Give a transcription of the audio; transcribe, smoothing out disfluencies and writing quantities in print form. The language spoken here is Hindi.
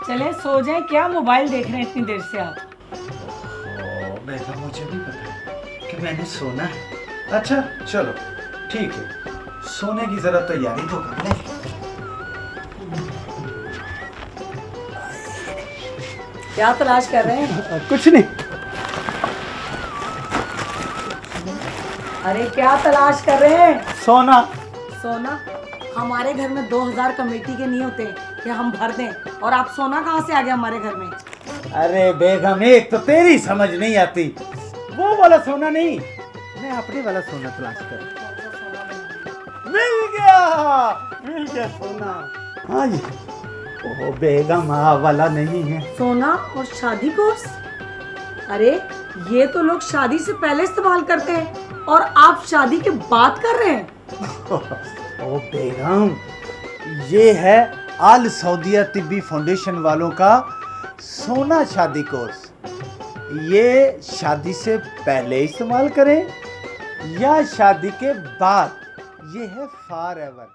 चले सो जाए, क्या मोबाइल देख रहे हैं इतनी देर से आप? बेटा मुझे भी पता है कि मैंने सोना है। अच्छा चलो ठीक है, सोने की जरा तैयारी तो कर लें। क्या तलाश कर रहे हैं? कुछ नहीं। अरे क्या तलाश कर रहे हैं? सोना। सोना? हमारे घर में 2000 कमेटी के नहीं होते कि हम भर दें, और आप सोना कहाँ से आ गया हमारे घर में? अरे बेगम, एक तो तेरी समझ नहीं आती, वो वाला सोना नहीं, मैं अपने वाला सोना तलाश कर। मिल गया सोना। हाँ जी। ओ बेगम, वाला नहीं है। सोना और शादी कोर्स? अरे ये तो लोग शादी से पहले इस्तेमाल करते हैं, और आप शादी के बाद कर रहे हैं। ओ बेगम, ये है आल सऊदिया तिब्बी फाउंडेशन वालों का सोना शादी कोर्स। ये शादी से पहले इस्तेमाल करें या शादी के बाद, ये है फॉर एवर।